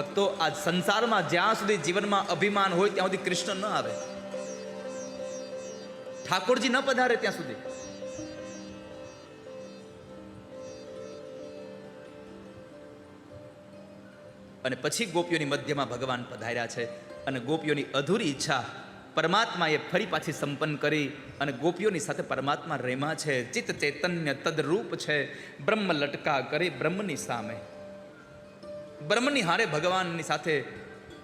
ભક્તો આ સંસારમાં જ્યાં સુધી જીવનમાં અભિમાન હોય ત્યાં સુધી કૃષ્ણ ન આવે, ઠાકોરજી ન પધારે ત્યાં સુધી. અને પછી ગોપીઓની મધ્યમાં ભગવાન પધાર્યા છે અને ગોપીઓની અધૂરી ઈચ્છા પરમાત્માએ ફરી પાછી સંપન્ન કરી અને ગોપીઓની સાથે પરમાત્મા રેમા છે. ચિત્ત ચૈતન્ય તદરૂપ છે, બ્રહ્મ લટકા કરે બ્રહ્મની સામે. બ્રહ્મની હારે ભગવાનની સાથે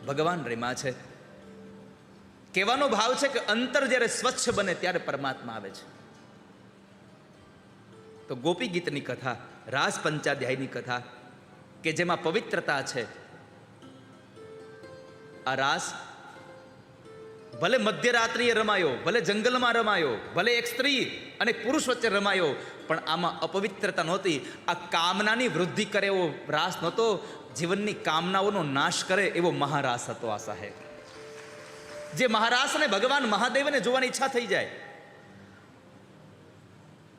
ભગવાન રેમા છે. કહેવાનો ભાવ છે કે અંતર જ્યારે સ્વચ્છ બને ત્યારે પરમાત્મા આવે છે. તો ગોપી ગીતની કથા, રાસ પંચાધ્યાયની કથા કે જેમાં પવિત્રતા છે. આ રાસ ભલે મધ્યરાત્રિએ રમાયો, ભલે જંગલમાં રમાયો, ભલે એક સ્ત્રી અને એક પુરુષ વચ્ચે રમાયો, પણ આમાં અપવિત્રતા નહોતી. આ કામનાની વૃદ્ધિ કરે એવો રાસ નહોતો, જીવનની કામનાઓનો નાશ કરે એવો મહારાસ હતો આ સાહેબ. જે મહારાસને ભગવાન મહાદેવને જોવાની ઈચ્છા થઈ જાય.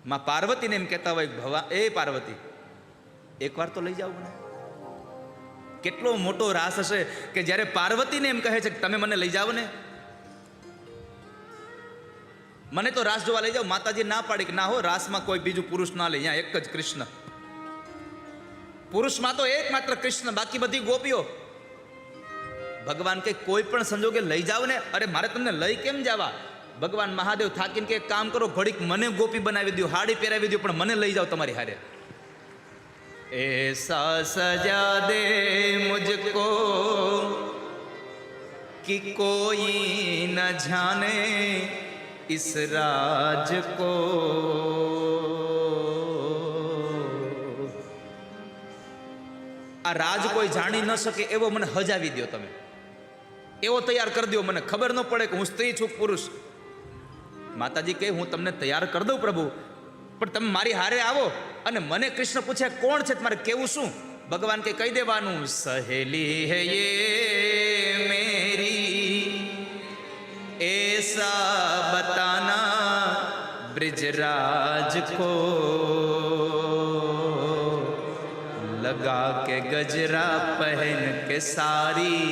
માં પાર્વતીને એમ કહેતા હોય, ભવા એ પાર્વતી એકવાર તો લઈ જાઓ મને. કેટલો મોટો રાસ હશે કે જ્યારે પાર્વતીને એમ કહે છે કે તમે મને લઈ જાઓ ને, મને તો રાસ જોવા લઈ જાઓ. માતાજી ના પાડી કે ના હો, રાસમાં કોઈ બીજું પુરુષ ના લે, અહીંયા એક જ કૃષ્ણ. પુરુષમાં તો એકમાત્ર કૃષ્ણ, બાકી બધી ગોપીઓ. ભગવાન કે કોઈ પણ સંજોગે લઈ જાઓ ને. અરે મારે તમને લઈ કેમ જવા? ભગવાન મહાદેવ થાકીને કે એક કામ કરો, ઘડીક મને ગોપી બનાવી દો, હાડી પહેરાવી દો, પણ મને લઈ જાઓ તમારી હારે. ऐसा सजा दे मुझको कि कोई न जाने इस राज को. આ રાજ કોઈ જાણી ન શકે એવો મને હજાવી દો તમે, એવો તૈયાર કરી દો, મને ખબર ન પડે કે હું સ્ત્રી છું પુરુષ. માતાજી કહે હું તમને તૈયાર કરી દઉં પ્રભુ, પણ તમે મારી હારે આવો. અને મને કૃષ્ણ પૂછે કોણ છે તમારે કેવું શું? ભગવાન કે કહી દેવાનું, સહેલી હે યે મેરી એસા બતાના બ્રિજરાજ કો, લગા કે ગજરા પહેન કે સારી,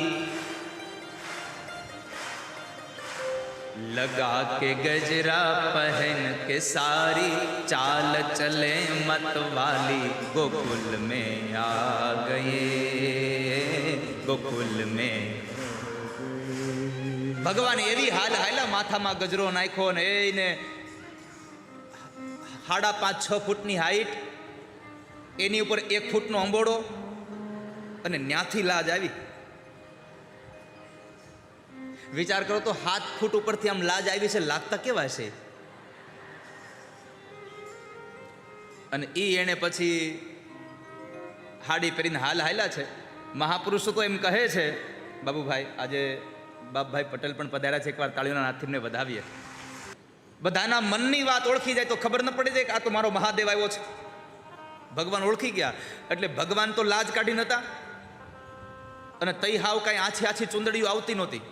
लगा के गजरा पहन के सारी, चाल चले मत वाली गोकुल में आ गए, गोकुल में. ભગવાન એવી હાલ હાયલા, માથામાં ગજરો નાખ્યો ને એને 5.5-6 ફૂટની હાઈટ, એની ઉપર 1 ફૂટનો અંબોડો અને ન્યાથી લાજ આવી. વિચાર કરો તો 7 ફૂટ ઉપરથી આમ લાજ આવી છે, લાગતા કેવા છે? અને એને પછી હાડી પહેરીને હાલ હાયલા છે. મહાપુરુષો તો એમ કહે છે, બાબુભાઈ આજે બાપભાઈ પટેલ પણ પધાર્યા છે, એકવાર તાળીઓના હાથથી એમને વધાવીએ. બધાના મનની વાત ઓળખી જાય તો ખબર ન પડી જાય કે આ તો મારો મહાદેવ આવ્યો છે. ભગવાન ઓળખી ગયા એટલે ભગવાન તો લાજ કાઢી નતા, અને તઈ હાવ કાંઈ આછી આછી ચુંદડીઓ આવતી નહોતી,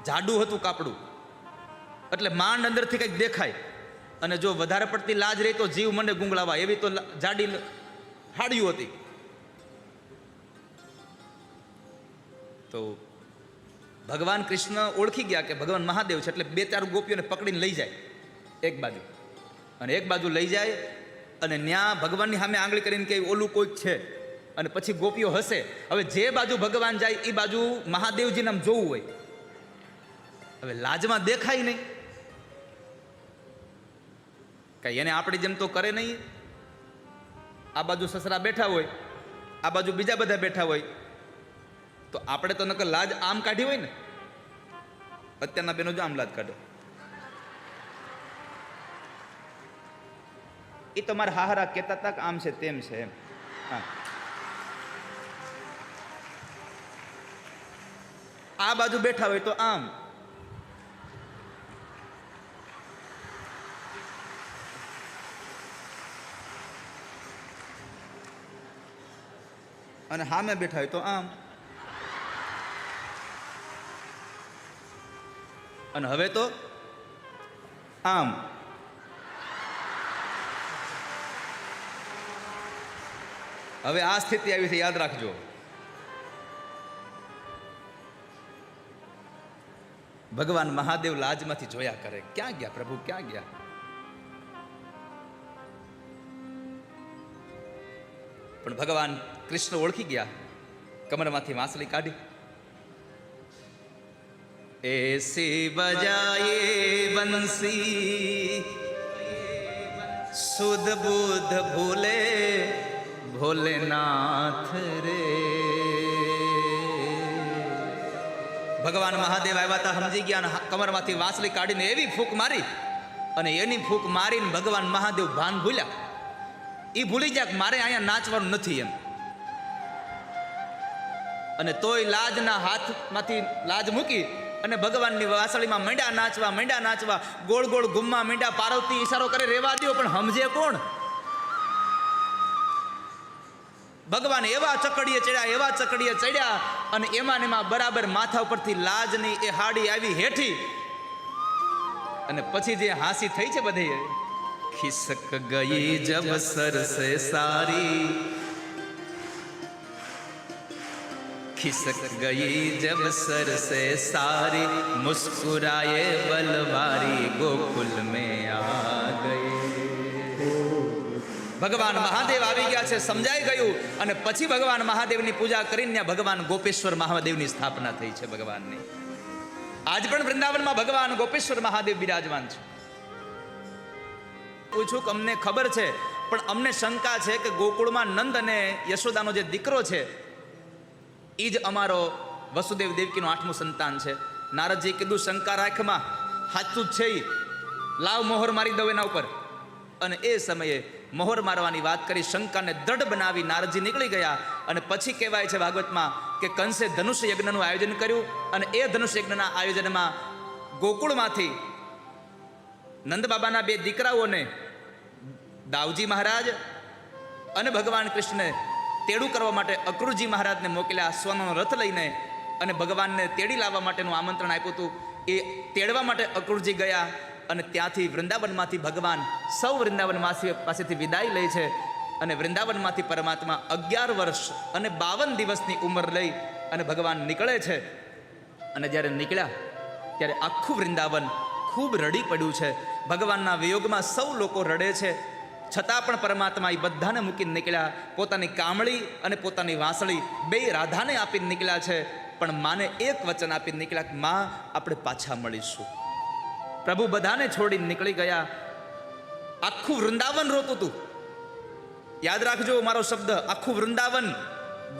જાડું હતું કાપડું, એટલે માંડ અંદરથી કંઈક દેખાય. અને જો વધારે પડતી લાજ રહી તો જીવ મને ગુંગળાવા, એવી તો જાડી હાડિયું હતી. તો ભગવાન કૃષ્ણ ઓળખી ગયા કે ભગવાન મહાદેવ છે, એટલે 2-4 ગોપીઓને પકડીને લઈ જાય એક બાજુ, અને એક બાજુ લઈ જાય અને ન્યા ભગવાનની સામે આંગળી કરીને કે ઓલું કોઈક છે. અને પછી ગોપીઓ હસે. હવે જે બાજુ ભગવાન જાય એ બાજુ મહાદેવજીને આમ જોવું હોય, હવે લાજમાં દેખાય નહીં, કઈ એને આપણી જેમ તો કરે નહીં. આ બાજુ સસરા બેઠા હોય, આ બાજુ બીજા બધા બેઠા હોય, તો આપણે તો નકર લાજ આમ કાઢી હોય ને. અત્યારના બેનો જો આમ લાજ કાઢો, એ તો મારા હાહરા કહેતા હતા કે આમ છે તેમ છે એમ. હા, આ બાજુ બેઠા હોય તો આમ, અને સામે બેઠા હોય તો આમ. અને હવે તો આમ. હવે આ સ્થિતિ આવી છે, યાદ રાખજો. ભગવાન મહાદેવ લાજમાંથી જોયા કરે, ક્યાં ગયા પ્રભુ, ક્યાં ગયા? પણ ભગવાન કૃષ્ણ ઓળખી ગયા, કમરમાંથી વાંસળી કાઢી, એસી બજાયે બંસી સુધ બુધ ભૂલે ભોલેનાથ રે. ભગવાન મહાદેવ આવ્યા હતા, સમજી ગયા, કમરમાંથી વાંસળી કાઢીને એવી ફૂંક મારી, અને એની ફૂંક મારીને ભગવાન મહાદેવ ભાન ભૂલ્યા. એ ભૂલી ગયા કે મારે અહીંયા નાચવાનું નથી એમ. અને તોય લાજના હાથમાંથી લાજ મૂકી અને ભગવાનની વાંસળીમાં માંડ્યા નાચવા, ગોળ ગોળ ઘૂમવા માંડ્યા. પાર્વતી ઈશારો કરે રેવા દ્યો, પણ સમજે કોણ? ભગવાન એવા ચકડીએ ચડ્યા અને એમાં બરાબર માથા ઉપરથી લાજની એ હાડી આવી હેઠી. અને પછી જે હાંસી થઈ છે બધી, ખિસક ગઈ જબ સર સે સારી, खिसक गई जब सर से सारी, मुस्कुराए बलवारी गोकुल में आ गए. ભગવાન મહાદેવ આવી ગયા છે, સમજાઈ ગયું. અને પછી ભગવાન મહાદેવની પૂજા કરીને ભગવાન ગોપેશ્વર મહાદેવની સ્થાપના થઈ છે ભગવાનની. આજ પણ વૃંદાવનમાં ભગવાન ગોપેશ્વર મહાદેવ બિરાજમાન છે. પૂછું કે અમને ખબર છે, પણ અમને શંકા છે કે ગોકુળમાં નંદ અને યશોદાનો જે દીકરો છે એ જ અમારો વસુદેવ દેવકીનું 8મું સંતાન છે. નારદજી કીધું, શંકા રાખમાં, સાચું જ છે, લાવ મોહર મારી દઉં એના ઉપર. અને એ સમયે મોહર મારવાની વાત કરી, શંકાને દ્રઢ બનાવી નારદજી નીકળી ગયા. અને પછી કહેવાય છે ભાગવતમાં કે કંસે ધનુષ યજ્ઞનું આયોજન કર્યું. અને એ ધનુષ યજ્ઞના આયોજનમાં ગોકુળમાંથી નંદ બાબાના 2 દીકરાઓને દાવજી મહારાજ અને ભગવાન કૃષ્ણને તેડું કરવા માટે અક્રૂરજી મહારાજને મોકલ્યા, સોનાનો રથ લઈને. અને ભગવાનને તેડી લાવવા માટેનું આમંત્રણ આપ્યું હતું. એ તેડવા માટે અક્રૂરજી ગયા. અને ત્યાંથી વૃંદાવનમાંથી ભગવાન સૌ વૃંદાવનવાસી પાસેથી વિદાય લે છે. અને વૃંદાવનમાંથી પરમાત્મા 11 વર્ષ અને 52 દિવસની ઉંમર લઈ અને ભગવાન નીકળે છે. અને જ્યારે નીકળ્યા ત્યારે આખું વૃંદાવન ખૂબ રડી પડ્યું છે. ભગવાનના વિયોગમાં સૌ લોકો રડે છે. છતાં પણ પરમાત્મા એ બધાને મૂકીને નીકળ્યા. પોતાની કામળી અને પોતાની વાંસળી 2 રાધાને આપીને નીકળ્યા છે. પણ માને એક વચન આપીને નીકળ્યા કે માં, આપણે પાછા મળીશું. પ્રભુ બધાને છોડીને નીકળી ગયા. આખું વૃંદાવન રોતું હતું. યાદ રાખજો મારો શબ્દ, આખું વૃંદાવન,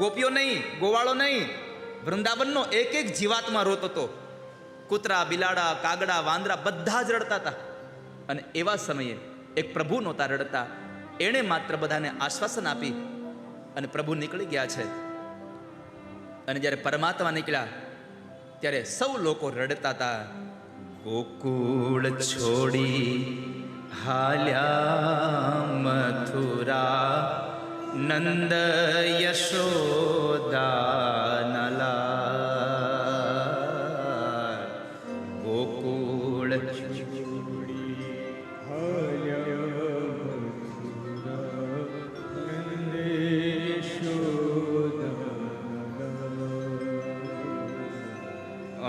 ગોપીઓ નહીં, ગોવાળો નહીં, વૃંદાવનનો એક જીવાત્મા રોતો હતો. કૂતરા, બિલાડા, કાગડા, વાંદરા બધા જ રડતા હતા. અને એવા સમયે એક પ્રભુ નહોતા રડતા. એણે માત્ર બધાને આશ્વાસન આપી અને પ્રભુ નીકળી ગયા છે. અને જ્યારે પરમાત્મા નીકળ્યા ત્યારે સૌ લોકો રડતા હતા. ગોકુળ છોડી હાલ્યા મથુરા, નંદ યશોદા નલા. ગોકુળ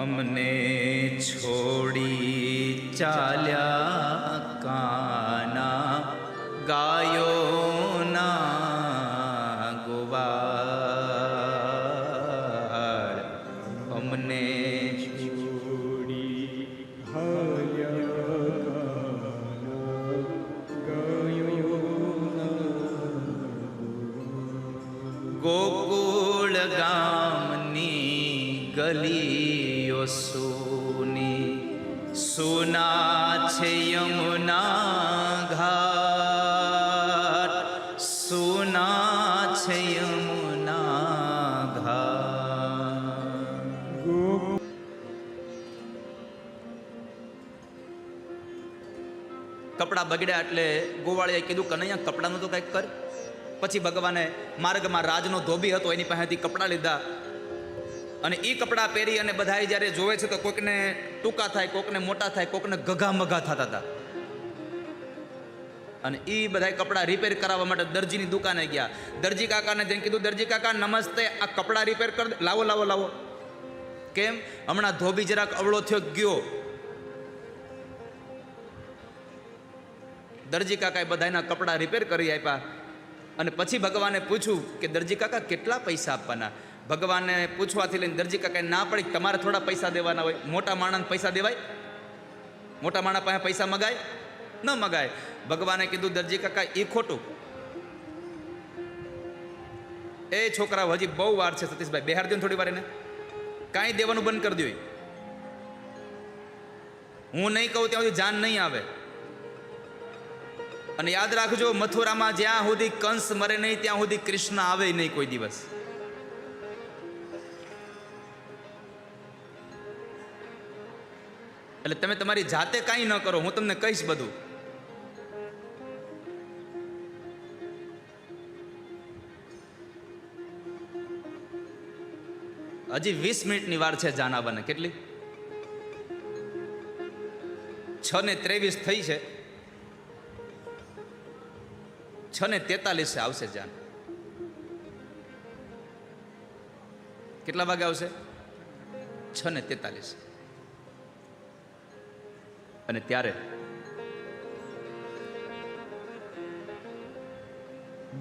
અમને છોડી ચાલ્યા કાના, ગાયોના ગોવાળ. અમને છોડી ગોકુળ ગામની ગલીઓ સુની, સુના છે યમુના ઘાટ, સુના છે યમુના ઘાટ. કપડાં બગડ્યા એટલે ગોવાળીએ કીધું કે અહીંયા કપડાનું તો કંઈક કર. પછી ભગવાને માર્ગમાં રાજનો ધોબી હતો એની પાસેથી કપડાં લીધા. અને એ કપડાં પહેરી અને બધાય જ્યારે જોવે છે તો કોઈકને ટૂંકા થાય, કોઈકને મોટા થાય, કોઈકને ગઘા મઘા થતા હતા. અને એ બધા કપડાં રિપેર કરાવવા માટે દરજીની દુકાને ગયા. દરજી કાકાને જઈને કીધું, દરજી કાકા નમસ્તે, આ કપડાં રિપેર કર લાવો લાવો લાવો. કેમ? હમણાં ધોબી જરાક અવળો થયો ગયો. દરજી કાકાએ બધાના કપડાં રિપેર કરી આપ્યા. અને પછી ભગવાને પૂછ્યું કે દરજી કાકા કેટલા પૈસા આપવાના? ભગવાનને પૂછવાથી લઈને દરજી કાકાએ ના પડી, તમારે થોડા પૈસા દેવાના હોય. મોટા માણસને પૈસા દેવાય? મોટા માણસ પાસે પૈસા મગાય? ન મગાય. ભગવાને કીધું, દરજી કાકા એ ખોટું. એ છોકરા હજી બહુ વાર છે સતીશભાઈ, બેહાર દો થોડી વાર એને. કાંઈ દેવાનું બંધ કરી દો. હું નહીં કહું ત્યાં સુધી જાન નહીં આવે. અને યાદ રાખજો, મથુરામાં જ્યાં સુધી કંસ મરે નહીં ત્યાં સુધી કૃષ્ણ આવે નહીં કોઈ દિવસ. એટલે તમે તમારી જાતે કાંઈ ન કરો, હું તમને કહીશ બધું. હજી 20 મિનિટની વાર છે જાન આવવાને. કેટલી? 6:23 થઈ છે. 6:43 આવશે જાન. કેટલા વાગે આવશે? 6:43. અને ત્યારે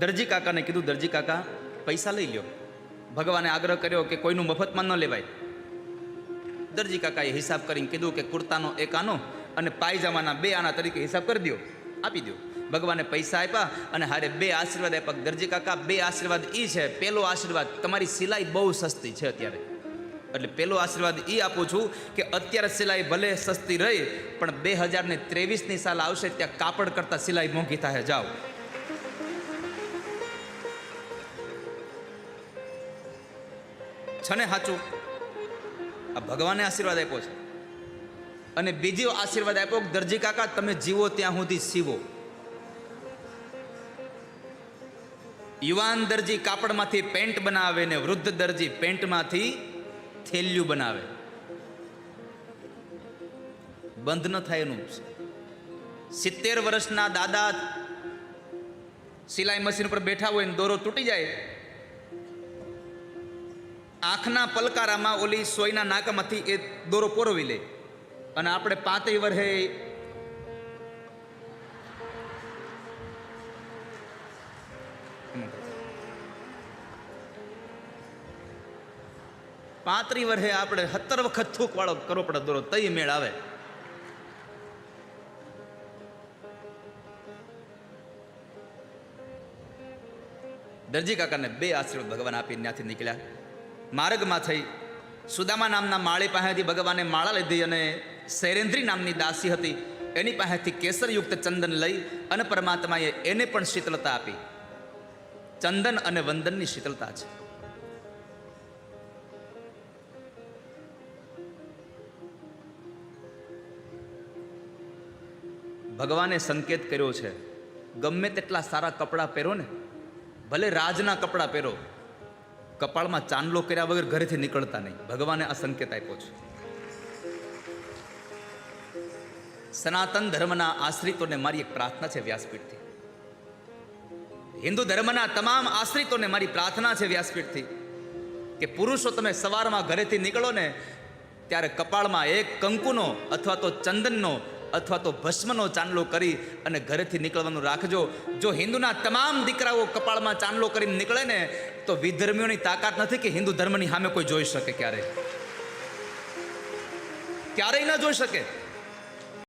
દરજી કાકાને કીધું, દરજી કાકા પૈસા લઈ લ્યો. ભગવાને આગ્રહ કર્યો કે કોઈનું મફતમાં ન લેવાય. દરજી કાકાએ હિસાબ કરીને કીધું કે કુર્તાનો 1 આનો અને પાયજામાના 2 આના તરીકે હિસાબ કરી દો, આપી દો. ભગવાને પૈસા આપ્યા અને હારે 2 આશીર્વાદ આપ્યા. દરજી કાકા 2 આશીર્વાદ ઈ છે. પહેલો આશીર્વાદ, તમારી સિલાઈ બહુ સસ્તી છે અત્યારે, એટલે પહેલો આશીર્વાદ ઈ આપું છું કે અત્યારે સિલાઈ ભલે સસ્તી રહી પણ 2023ની સાલ આવશે ત્યાં કાપડ કરતા સિલાઈ મોંઘી થાય. જાઓ. છે ને સાચું? આ ભગવાને આશીર્વાદ આપ્યો છે. અને બીજો આશીર્વાદ આપ્યો, દરજી કાકા તમે જીવો ત્યાં સુધી સીવો. યુવાન દરજી કાપડમાંથી પેન્ટ બનાવે ને વૃદ્ધ દરજી પેન્ટમાંથી થેલિયું બનાવે. બંધ ન થાય એનું. 70 વર્ષના દાદા સિલાઈ મશીન ઉપર બેઠા હોય ને દોરો તૂટી જાય, આંખના પલકારામાં ઓલી સોયના નાકામાંથી એ દોરો પોરવી લે. અને આપણે 35 વર્ષે 35 વર્ષે આપણે 70 વખત થૂક વાળો કરવો પડે દોરો, તઈ મેળ આવે. દરજી કાકાને 2 આશીર્વાદ ભગવાન આપીને ત્યાંથી નીકળ્યા. માર્ગમાં થઈ સુદામા નામના માળી પાસેથી ભગવાને માળા લીધી અને શૈરેન્દ્રી નામની દાસી હતી એની પાસેથી કેસરયુક્ત ચંદન લઈ અને પરમાત્માએ એને પણ શીતળતા આપી. ચંદન અને વંદનની શીતળતા છે. ભગવાને સંકેત કર્યો છે, ગમે તેટલા સારા કપડાં પહેરો ને, ભલે રાજના કપડાં પહેરો, કપાળમાં ચાંદલો કર્યા વગર ઘરેથી નીકળતા નહીં. ભગવાને આ સંકેત આપ્યો છે. સનાતન ધર્મના આશ્રિતોને મારી એક પ્રાર્થના છે વ્યાસપીઠથી. હિન્દુ ધર્મના તમામ આશ્રિતોને મારી પ્રાર્થના છે વ્યાસપીઠથી કે પુરુષો તમે સવારમાં ઘરેથી નીકળો ને ત્યારે કપાળમાં એક કંકુનો અથવા તો ચંદનનો અથવા તો ભસ્મનો ચાંદલો કરી અને ઘરેથી નીકળવાનું રાખજો. જો હિન્દુના તમામ દીકરાઓ કપાળમાં ચાંદલો કરીને નીકળે ને તો વિધર્મીઓની તાકાત નથી કે હિન્દુ ધર્મની સામે કોઈ જોઈ શકે. ક્યારેય ન જોઈ શકે.